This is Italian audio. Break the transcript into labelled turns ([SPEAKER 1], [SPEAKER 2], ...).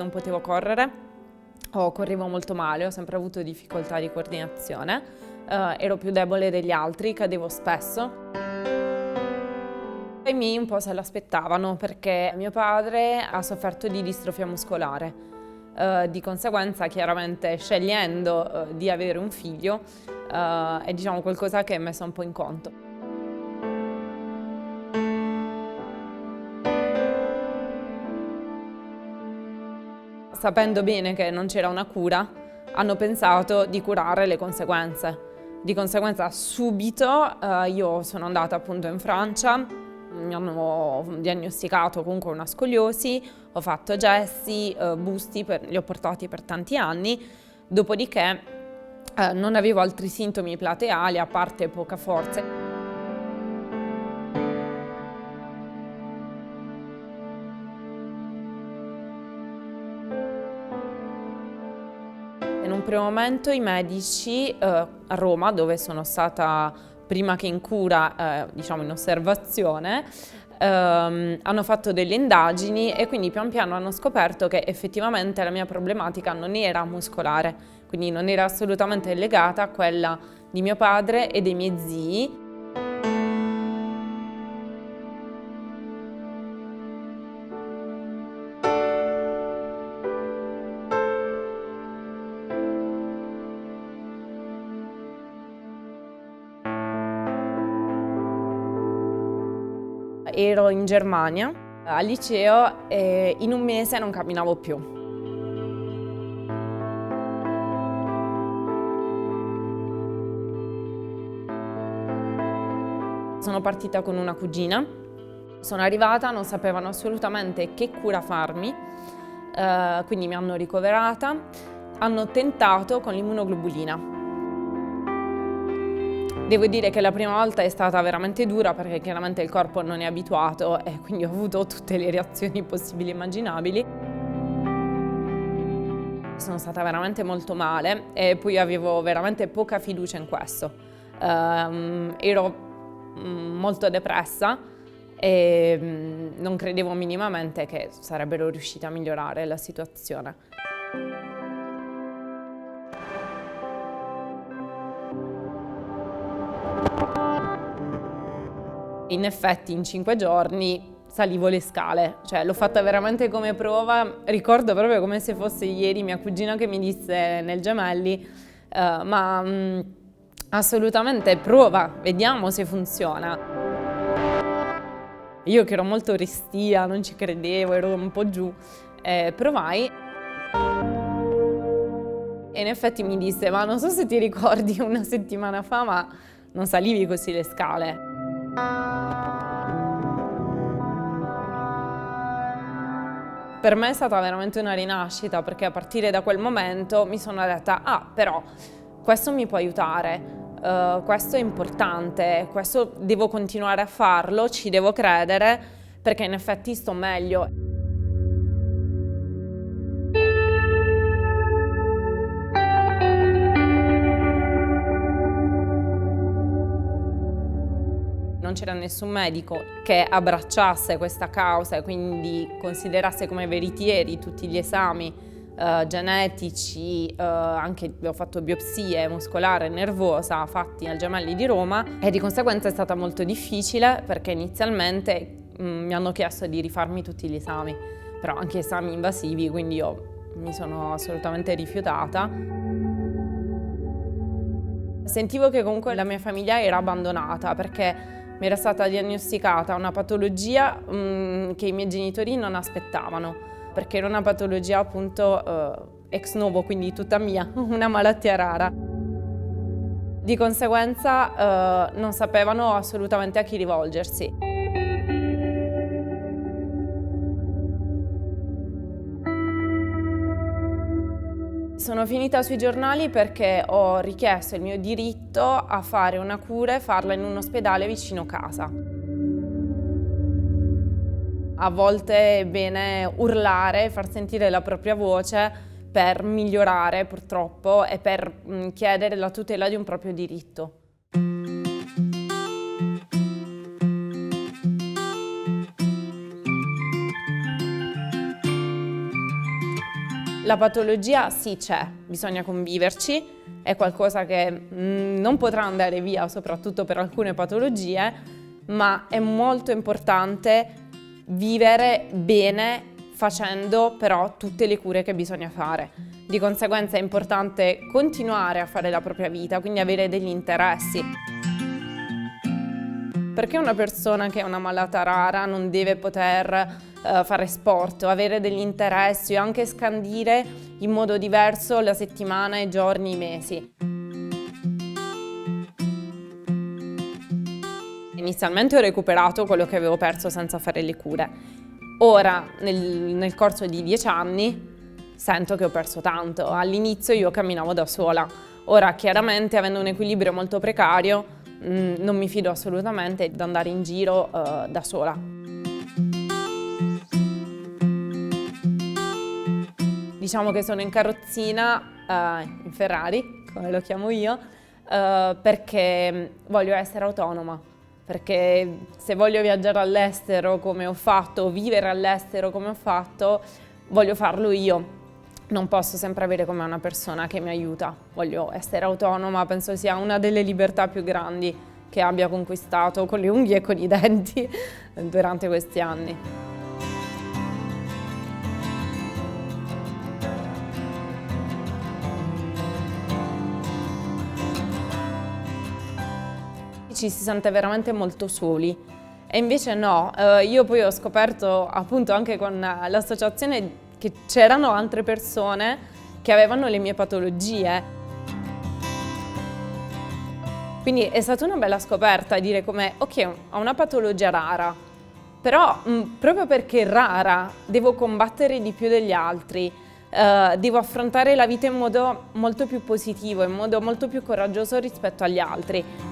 [SPEAKER 1] non potevo correre, correvo molto male, ho sempre avuto difficoltà di coordinazione, ero più debole degli altri, cadevo spesso. I miei un po' se l'aspettavano perché mio padre ha sofferto di distrofia muscolare, di conseguenza chiaramente scegliendo di avere un figlio è diciamo qualcosa che è messo un po' in conto. Sapendo bene che non c'era una cura, hanno pensato di curare le conseguenze. Di conseguenza subito io sono andata appunto in Francia, mi hanno diagnosticato comunque una scoliosi, ho fatto gessi, busti, li ho portati per tanti anni, dopodiché non avevo altri sintomi plateali a parte poca forza. In un primo momento i medici a Roma, dove sono stata prima che in cura, diciamo in osservazione, hanno fatto delle indagini e quindi pian piano hanno scoperto che effettivamente la mia problematica non era muscolare, quindi non era assolutamente legata a quella di mio padre e dei miei zii. Ero in Germania al liceo e in un mese non camminavo più. Sono partita con una cugina, sono arrivata, non sapevano assolutamente che cura farmi, quindi mi hanno ricoverata, hanno tentato con l'immunoglobulina. Devo dire che la prima volta è stata veramente dura perché chiaramente il corpo non è abituato e quindi ho avuto tutte le reazioni possibili e immaginabili. Sono stata veramente molto male e poi avevo veramente poca fiducia in questo. Ero molto depressa e non credevo minimamente che sarebbero riuscita a migliorare la situazione. In effetti in 5 giorni salivo le scale, cioè l'ho fatta veramente come prova, ricordo proprio come se fosse ieri mia cugina che mi disse nel Gemelli assolutamente prova, vediamo se funziona. Io che ero molto restia, non ci credevo, ero un po' giù, provai e in effetti mi disse ma non so se ti ricordi una settimana fa ma non salivi così le scale. Per me è stata veramente una rinascita perché a partire da quel momento mi sono detta però questo mi può aiutare, questo è importante, questo devo continuare a farlo, ci devo credere perché in effetti sto meglio. Non c'era nessun medico che abbracciasse questa causa e quindi considerasse come veritieri tutti gli esami genetici, anche ho fatto biopsie muscolare e nervosa fatti al Gemelli di Roma e di conseguenza è stata molto difficile perché inizialmente mi hanno chiesto di rifarmi tutti gli esami, però anche esami invasivi, quindi io mi sono assolutamente rifiutata. Sentivo che comunque la mia famiglia era abbandonata perché mi era stata diagnosticata una patologia che i miei genitori non aspettavano, perché era una patologia appunto ex novo, quindi tutta mia, una malattia rara. Di conseguenza non sapevano assolutamente a chi rivolgersi. Sono finita sui giornali perché ho richiesto il mio diritto a fare una cura e farla in un ospedale vicino casa. A volte è bene urlare, far sentire la propria voce per migliorare purtroppo e per chiedere la tutela di un proprio diritto. La patologia sì c'è, bisogna conviverci, è qualcosa che non potrà andare via, soprattutto per alcune patologie, ma è molto importante vivere bene facendo però tutte le cure che bisogna fare. Di conseguenza è importante continuare a fare la propria vita, quindi avere degli interessi. Perché una persona che è una malata rara non deve poter fare sport, avere degli interessi o anche scandire in modo diverso la settimana, i giorni, i mesi? Inizialmente ho recuperato quello che avevo perso senza fare le cure. Ora, nel corso di 10 anni, sento che ho perso tanto. All'inizio io camminavo da sola. Ora, chiaramente, avendo un equilibrio molto precario, non mi fido assolutamente di andare in giro da sola. Diciamo che sono in carrozzina, in Ferrari, come lo chiamo io, perché voglio essere autonoma. Perché se voglio viaggiare all'estero come ho fatto, vivere all'estero come ho fatto, voglio farlo io. Non posso sempre avere come una persona che mi aiuta. Voglio essere autonoma, penso sia una delle libertà più grandi che abbia conquistato con le unghie e con i denti durante questi anni. Ci si sente veramente molto soli e invece no, io poi ho scoperto appunto anche con l'associazione che c'erano altre persone che avevano le mie patologie. Quindi è stata una bella scoperta dire come, ok, ho una patologia rara, però proprio perché è rara devo combattere di più degli altri, devo affrontare la vita in modo molto più positivo, in modo molto più coraggioso rispetto agli altri.